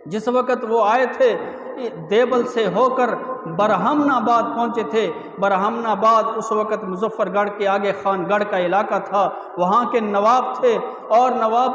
جس وقت وہ آئے تھے دیبل سے ہو کر برہمن آباد پہنچے تھے۔ برہمن آباد اس وقت مظفر گڑھ کے آگے خان گڑھ کا علاقہ تھا، وہاں کے نواب تھے، اور نواب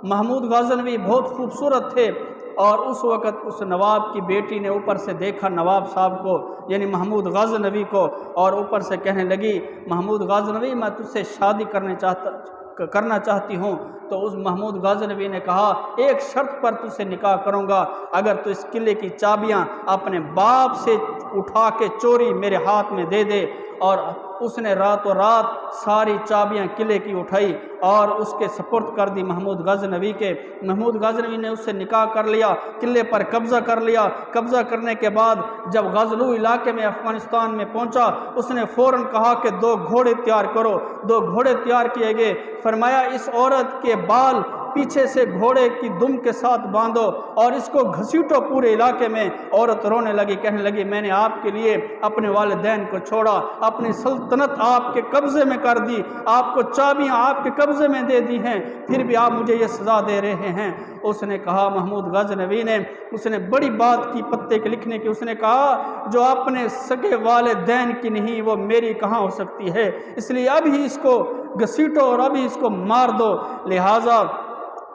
محمود غزنوی بہت خوبصورت تھے۔ اور اس وقت اس نواب کی بیٹی نے اوپر سے دیکھا نواب صاحب کو، یعنی محمود غزنوی کو، اور اوپر سے کہنے لگی، محمود غزنوی میں تجھ سے شادی کرنا چاہتی ہوں۔ تو اس محمود غزنوی نے کہا، ایک شرط پر تجھ سے نکاح کروں گا، اگر تو اس قلعے کی چابیاں اپنے باپ سے اٹھا کے چوری میرے ہاتھ میں دے دے۔ اور اس نے راتوں رات ساری چابیاں قلعے کی اٹھائی اور اس کے سپرد کر دی محمود غزنوی کے۔ محمود غزنوی نے اس سے نکاح کر لیا، قلعے پر قبضہ کر لیا۔ قبضہ کرنے کے بعد جب غزنو علاقے میں افغانستان میں پہنچا، اس نے فوراً کہا کہ 2 گھوڑے تیار کرو۔ 2 گھوڑے تیار کیے گئے۔ فرمایا اس عورت کے بال پیچھے سے گھوڑے کی دم کے ساتھ باندھو اور اس کو گھسیٹو پورے علاقے میں۔ عورت رونے لگی، کہنے لگی، میں نے آپ کے لیے اپنے والدین کو چھوڑا، اپنی سلطنت آپ کے قبضے میں کر دی، آپ کو چابیاں آپ کے قبضے میں دے دی ہیں، پھر بھی آپ مجھے یہ سزا دے رہے ہیں۔ اس نے کہا، محمود غزنوی نے، اس نے بڑی بات کی پتے کے لکھنے کی، اس نے کہا جو اپنے سگے والدین کی نہیں وہ میری کہاں ہو سکتی ہے، اس لیے ابھی اس کو گھسیٹو اور ابھی اس کو مار دو۔ لہٰذا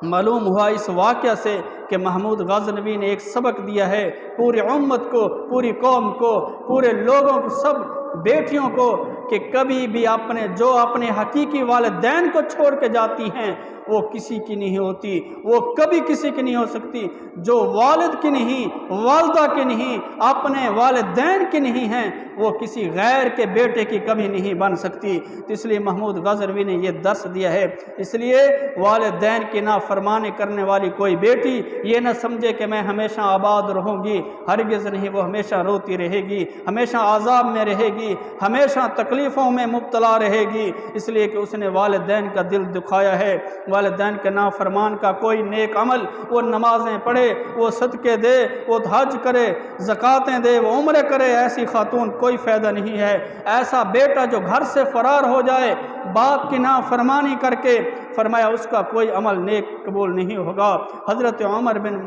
معلوم ہوا اس واقعہ سے کہ محمود غزنوی نے ایک سبق دیا ہے پوری امت کو، پوری قوم کو، پورے لوگوں کو، سب بیٹیوں کو، کہ کبھی بھی اپنے حقیقی والدین کو چھوڑ کے جاتی ہیں وہ کسی کی نہیں ہوتی، وہ کبھی کسی کی نہیں ہو سکتی۔ جو والد کی نہیں، والدہ کی نہیں، اپنے والدین کی نہیں ہیں، وہ کسی غیر کے بیٹے کی کبھی نہیں بن سکتی۔ تو اس لیے محمود غزنوی نے یہ درس دیا ہے۔ اس لیے والدین کی نافرمانی کرنے والی کوئی بیٹی یہ نہ سمجھے کہ میں ہمیشہ آباد رہوں گی، ہرگز نہیں، وہ ہمیشہ روتی رہے گی، ہمیشہ عذاب میں رہے گی، ہمیشہ تکلیفوں میں مبتلا رہے گی، اس لیے کہ اس نے والدین کا دل دکھایا ہے۔ والدین کے نافرمان کا کوئی نیک عمل، وہ نمازیں پڑھے، وہ صدقے دے، وہ حج کرے، زکاتیں دے، وہ عمرے کرے، ایسی خاتون کوئی فائدہ نہیں ہے۔ ایسا بیٹا جو گھر سے فرار ہو جائے باپ کی نافرمانی کر کے، فرمایا اس کا کوئی عمل نیک قبول نہیں ہوگا۔ حضرت عمر بن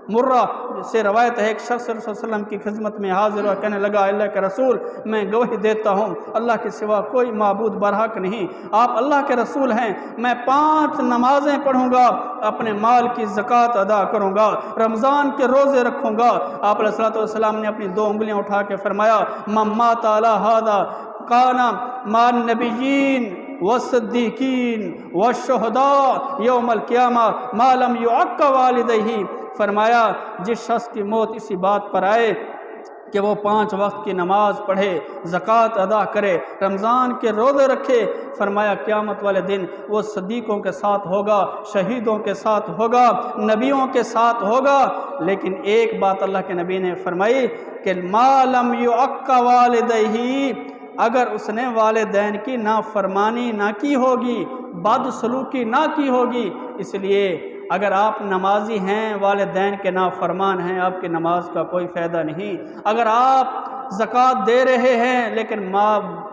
مرہ سے روایت ہے، ایک شخص صلی اللہ علیہ وسلم کی خدمت میں حاضر ہوا، کہنے لگا، اللہ کے رسول میں گواہی دیتا ہوں اللہ کے سوا کوئی معبود برحق نہیں، آپ اللہ کے رسول ہیں، میں 5 نمازیں پڑھوں گا، اپنے مال کی زکوٰۃ ادا کروں گا، رمضان کے روزے رکھوں گا۔ آپ علیہ الصلوۃ والسلام نے اپنی 2 انگلیاں اٹھا کے فرمایا، من مات علی ھذا کان مع النبیین والصدیقین والشہداء یوم القیامہ ما لم یعق والدیہ۔ فرمایا جس شخص کی موت اسی بات پر آئے کہ وہ 5 وقت کی نماز پڑھے، زکوٰۃ ادا کرے، رمضان کے روزے رکھے، فرمایا قیامت والے دن وہ صدیقوں کے ساتھ ہوگا، شہیدوں کے ساتھ ہوگا، نبیوں کے ساتھ ہوگا۔ لیکن ایک بات اللہ کے نبی نے فرمائی کہ ما لم یعق والدیہ، اگر اس نے والدین کی نافرمانی نہ کی ہوگی، بدسلوکی نہ کی ہوگی۔ اس لیے اگر آپ نمازی ہیں، والدین کے نافرمان ہیں، آپ کی نماز کا کوئی فائدہ نہیں۔ اگر آپ زکوٰۃ دے رہے ہیں لیکن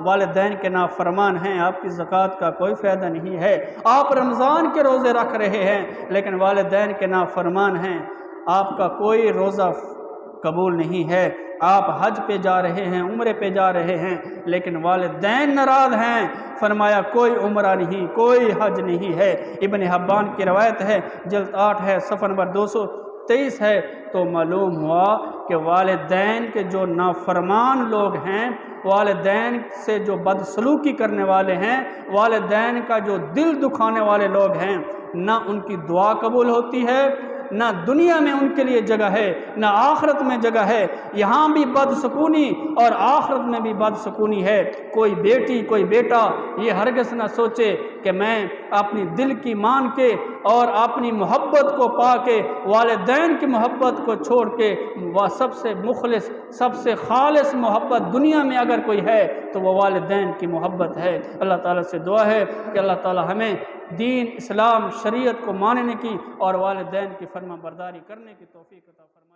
والدین کے نافرمان ہیں، آپ کی زکوٰۃ کا کوئی فائدہ نہیں ہے۔ آپ رمضان کے روزے رکھ رہے ہیں لیکن والدین کے نافرمان ہیں، آپ کا کوئی روزہ قبول نہیں ہے۔ آپ حج پہ جا رہے ہیں، عمرے پہ جا رہے ہیں لیکن والدین ناراض ہیں، فرمایا کوئی عمرہ نہیں، کوئی حج نہیں ہے۔ ابن حبان کی روایت ہے، جلد 8 ہے، صفحہ نمبر 223 ہے۔ تو معلوم ہوا کہ والدین کے جو نافرمان لوگ ہیں، والدین سے جو بدسلوکی کرنے والے ہیں، والدین کا جو دل دکھانے والے لوگ ہیں، نہ ان کی دعا قبول ہوتی ہے، نہ دنیا میں ان کے لیے جگہ ہے، نہ آخرت میں جگہ ہے۔ یہاں بھی بدسکونی اور آخرت میں بھی بدسکونی ہے۔ کوئی بیٹی، کوئی بیٹا یہ ہرگز نہ سوچے کہ میں اپنی دل کی مان کے اور اپنی محبت کو پا کے، والدین کی محبت کو چھوڑ کے، وہ سب سے مخلص، سب سے خالص محبت دنیا میں اگر کوئی ہے تو وہ والدین کی محبت ہے۔ اللہ تعالیٰ سے دعا ہے کہ اللہ تعالیٰ ہمیں دین، اسلام، شریعت کو ماننے کی اور والدین کی فرما برداری کرنے کی توفیق عطا فرمائے۔